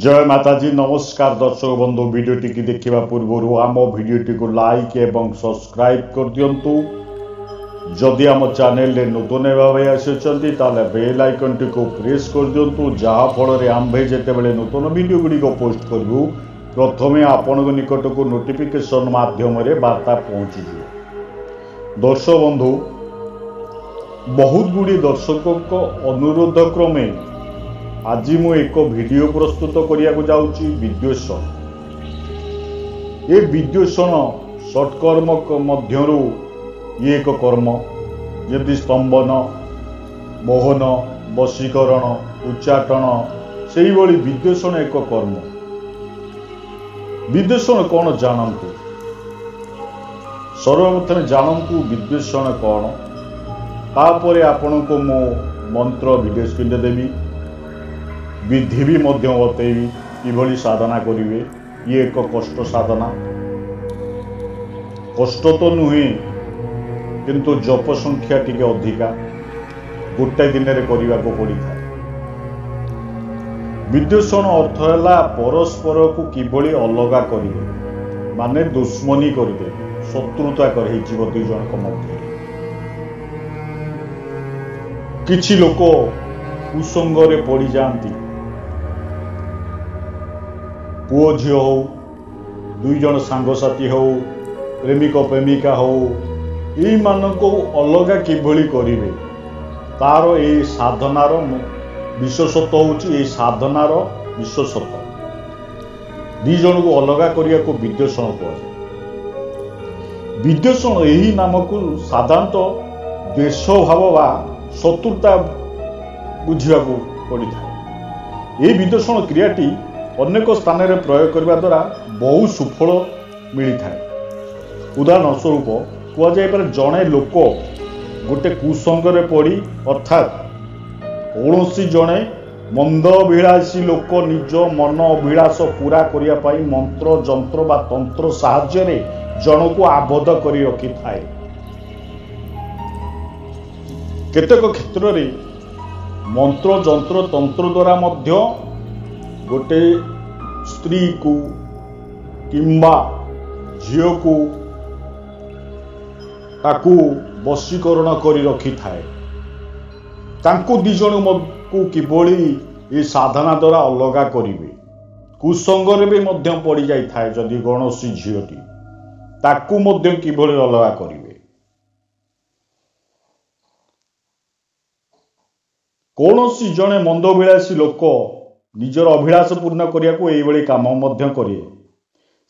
जय माताजी नमस्कार दर्शक बंधु वीडियोटी की देखा पूर्व आम वीडियोटी को लाइक एवं सब्सक्राइब कर दिंतु जदि आम चैनल रे नूतन भाव आसुँच बेल आइकन टी को प्रेस कर दिंतु जहाँफल आम्भे जितेबाला नूतन वीडियो गुड़िक पोस्ट करूँ प्रथमे आपण निकट को नोटिफिकेशन माध्यम वार्ता पहुँची दर्शक बंधु बहुत गुड़ी दर्शकों अनुरोध क्रमे आज मु एक वीडियो प्रस्तुत करने को जाऊँगी विद्वेषण। ये विद्वेषण षटकर्म मध्यरु ये एक कर्म जदि स्तंभन मोहन वशीकरण उच्चाटन से विद्वेषण एक कर्म। विद्वेषण कौन जानतु सर्वप्रथम जानतु विद्वेषण कौन तापर आपण को मो मंत्र वीडियो स्क्रीन देवी विधि भी बतैबी कि साधना करेंगे। ये एक कष्ट साधना कष्ट तो नुहे किंतु जप संख्या टी अधिका गोटे दिन में करने को पड़ी था। विद्वेषण अर्थ है परस्पर को किभली अलगा करेंगे माने दुश्मनी करदे शत्रुता कर दुई जन मध्य किछि लोक कुसंगरे पड़ जाती पुओ झी हो दुई जन सांगसाथी हो प्रेमिक प्रेमिका हो यही को अलगा किभली करेंगे तार ये साधनार विशेषत्व होची साधनार विशेषत्व दी जन को अलगा करने को विद्वेषण कहुए। विद्वेषण यही नाम को साधारणतः द्वेष भाव वा शत्रुता बुझा पड़ी था। ये विद्वेषण क्रियाटी अनेक स्थान में प्रयोग करने द्वारा बहु सुफल मिलता है। उदाहरण स्वरूप कहुपर जड़े लोक गोटे कुसंगरे पड़ी अर्थात कौन जड़े मंदभिलाषी लोक निज मन अभिलाष पूरा करने मंत्र जंत्र बा तंत्र साहाय्य जन को आबद्ध कर रखि थाए। केतेक क्षेत्र में मंत्र जंत्र तंत्र द्वारा मध्य गोटे स्त्री को किंबा झील को ताकू वशीकरण कर रखि थाए तांको दी जन को किभली ये साधना द्वारा अलगा करेंगे। कुसंगरे भी मध्य पड़ जाए थाए जदि कौनसी झीलटी ताकू मध्य किभली अलगा करेंगे। कौनसी जड़े मंदभिलाषी लोक निजर अभिलाष पूर्ण करने को यही काम करे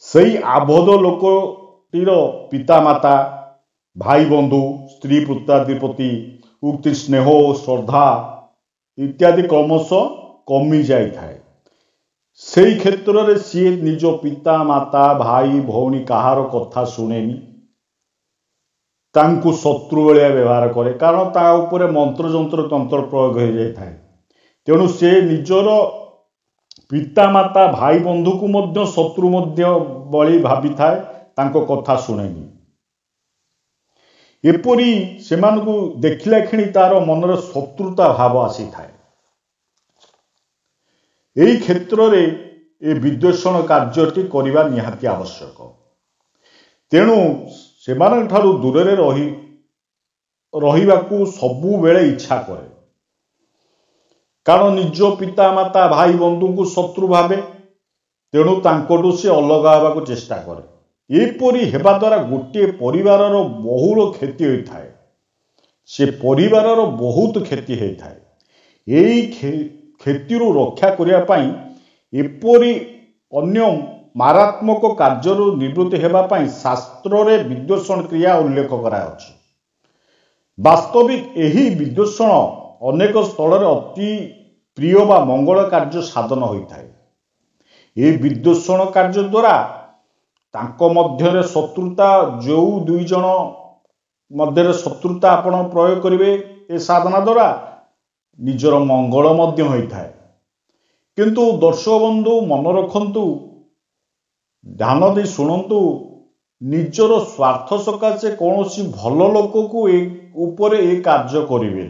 सही आबद्ध लोकटीर पिता माता भाई बंधु स्त्री पुत्रादिपति उक्ति स्नेह श्रद्धा इत्यादि क्रमश कमी जाए थाए। से क्षेत्र में सी निज पिता माता भाई भौणी कहार कथा शुणेनी तांकु शत्रु भाया व्यवहार करे कारण ता उपरे मंत्र जंत्र तंत्र प्रयोग हो जाए थाए। तेणु से निजर पिता माता भाई बंधु को मध्य शत्रु मध्य बली भावी थाए तांको कथा शुणेनी एपरी से देखला क्षणी तार मनर शत्रुता भाव आसी थाए। यही क्षेत्र में ये विद्वेषण कार्यटी करने निहाती आवश्यक। तेणु से दूर रही सबु बेले इच्छा करे कारण निज पिता माता भाई बंधु को शत्रु भावे तेणु तांकोटू से अलग होगा चेष्टा करे। एपरी हेबा द्वारा गोटे परिवार बहुल क्षति होता है से परिवार बहुत क्षति होता है। यही क्षति रक्षा करने एपरी अन्य मारात्मक कार्य निवृत्ति होगापाई शास्त्र रे विद्वेषण क्रिया उल्लेख करायाछि। वास्तविक यही विद्वेषण अनेक स्थल अति प्रिय बा मंगल कार्य साधन होता है। ये विद्वेषण कार्य द्वारा तांको मध्य शत्रुता जो दुई जन मध्य शत्रुता आपण प्रयोग करेंगे ये साधना द्वारा निजर मंगल मध्य होता है। किंतु दर्शक बंधु मन रखंतु ध्यान दे शुणु निजर स्वार्थ सकाशे कौन भल लोक को ऊपर ये कार्य करेंगे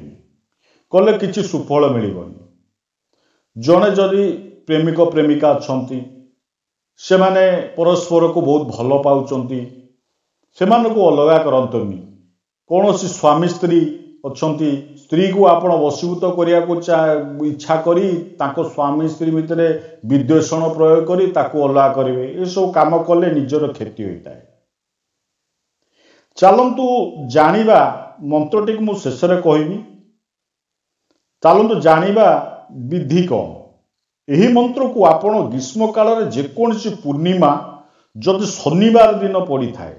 कले किसी सुफल मिलबनी। जड़े जदि प्रेमिक प्रेमिका अच्छी से माने परस्पर को बहुत भल पाउचंती सेमान को अलगा करंतनी कौन सी स्वामी स्त्री अच्छा स्त्री को आपण वशीभूत करने को इच्छा करी ताको स्वामी स्त्री भितर विद्वेषण प्रयोग करी ताको अलगा करेंगे ये सब काम कले निजर क्षति होता है। चलतु जानिबा मंत्रटी को मुझे शेष में कहबी चलतु जानिबा विधि कौन यही मंत्र को आपण ग्रीष्म काल में जेकोसी पूर्णिमा जदि शनिवार दिन पड़ी थाए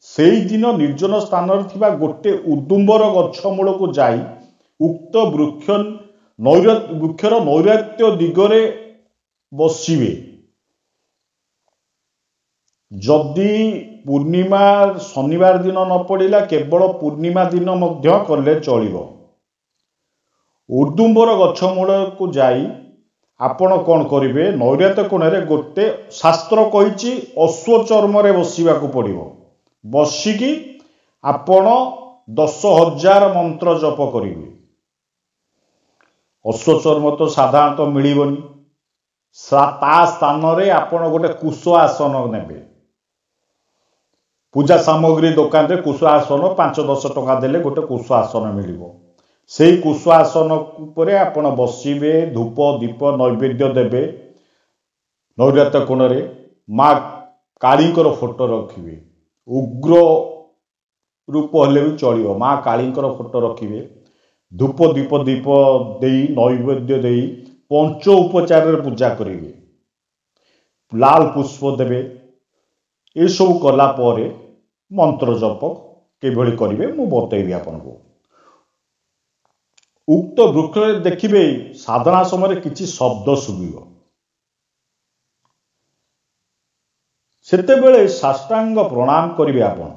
से दिन निर्जन स्थान गोटे उदुम्बर गछ मूल को जाई उक्त वृक्षर नैऋत्य दिगरे बसिवे जदि पूर्णिमा शनिवार दिन न पड़ा केवल पूर्णिमा दिन मध्य कले चलिबो उदुम्बर गछ मूल को जाई आपण कौन करेंगे नैऋत्य कोण में गोटे शास्त्र कही अश्व चर्म रे बसवा पड़ो बसिकी आपण 10,000 मंत्र जप करेंगे अश्व चर्म तो साधारणतः मिलबनी ता स्थान रे आपण गोटे कुश आसन नेबे पूजा सामग्री दुकान रे कुश आसन 5-10 टका देले गोटे कुश आसन मिलिबो से कुश आसन उपरे आपण बसिबे धूप दीप नैवेद्य देबे नैऋत्य कोण रे माँ कालींकर फोटो रखिबे उग्र रूप हेले भी चलिबो माँ कालींकर फोटो रखिबे धूप दीप दीप देई नैवेद्य देई पंच उपचार रे पूजा करेंगे लाल पुष्प देबे ये सब कला परे मंत्र जप किभली करेंगे मु बतैबी आपको उक्त वृक्ष देखिए साधना समय किसी शब्द शुभिब सेतेबेले साष्टांग प्रणाम करेंगे आपण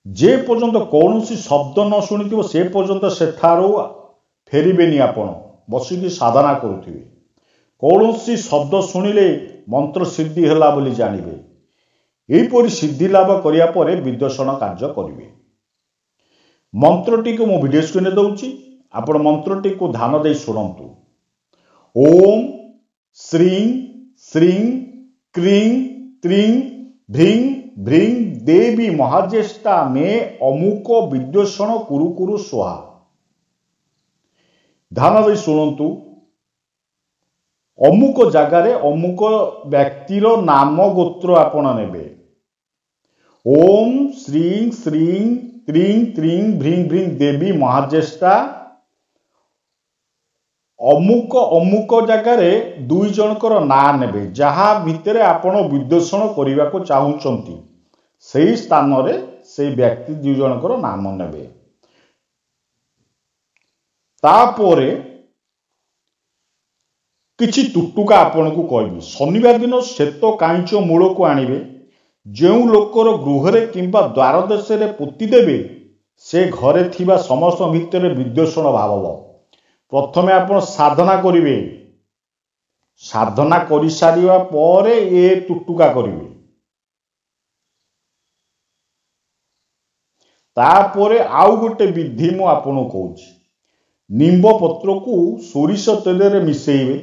जे पर्यंत कौन शब्द न शुणी से पर्यंत सेठारू फेरबेनी आपण बसिकी साधना करुवे कौन शब्द शुणिले मंत्र सिद्धि है बोली जानवे यहीपरि सिद्धि लाभ करिया परे विदर्शन कार्य करेंगे मंत्रटी को मु वीडियो स्क्रीन में दौची आपण मंत्रटी को ध्यान दे शुणु ओम श्रीं श्रीं क्रीं त्रीं भ्रीं भ्रीं देवी महाज्येष्ठा में अमुक विद्वेषण कुरु कुरु स्वाहा ध्यान दे शुणु अमुक जगार अमुक व्यक्तिर नाम गोत्र आपण नेबे ओम श्रीं श्रीं त्रीं त्रीं भ्रीं भ्रीं देवी महाज्येष्ठा अमुक अमुक जगार दुई जनकर ना नेबे जहा भितर आपण विद्वेषण करने को चाहूंती से स्थान रे से व्यक्ति दुई जनकर नाम नेबे तापरे किछि टुटुका आपण को कहबी शनिवार दिन श्वेत कांच मूल को आणिबे जो लोकर गृह किंबा द्वार देश पोती देवे से घरे थिबा समस्त भितर विद्वेषण भाव प्रथमे आपण साधना करेंगे साधना कर सारिबा परे ए टुटुका करेंगे तापरे आउ गोटे विधि मु आपन कहूँ निंब पत्र को सोरिष तेल रे मिसेइबे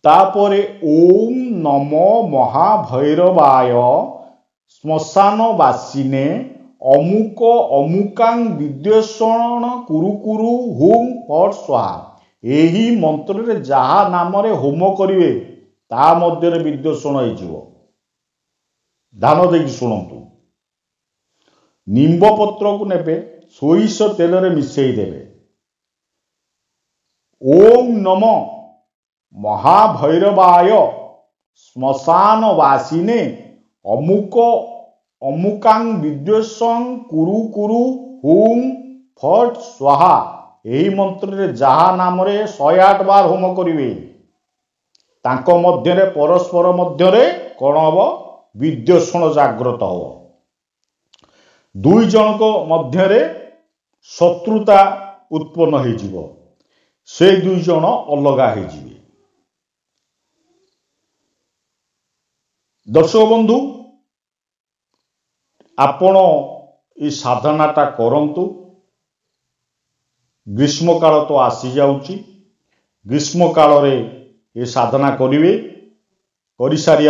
तापरे ओम नमो महाभैरवाय श्मशान वासिने अमुक अमुकां विद्वेषण कुरु कुरु हुम फट स्वाहा यही मंत्र रे जहा नाम रे होम करिवे ता मध्य विद्वेषण हो ध्यान देकी शुणु निंब पत्र को नेबे सोरिष तेल रे मिसेई देबे ओम नमो महाभैरवाय श्मशान वासिने अमुक अमुकां विद्वेषं कुरु कुरु हुम फट स्वाहा यही मंत्र रे जहा नाम रे 108 बार होम करिवे तांको मध्य रे परस्पर मध्य रे कोन हबो विद्वेषण जागृत हबो दुई जनक मध्य रे शत्रुता उत्पन्न हो जिवो से दुई जन अलगा हो जिवे। दर्शक बंधु आपण ये साधनाटा करंतु ग्रीष्म काल तो आसी जाउची ग्रीष्म काल रे ଏ ସାଧନା କରିବେ। କରିସାରିବା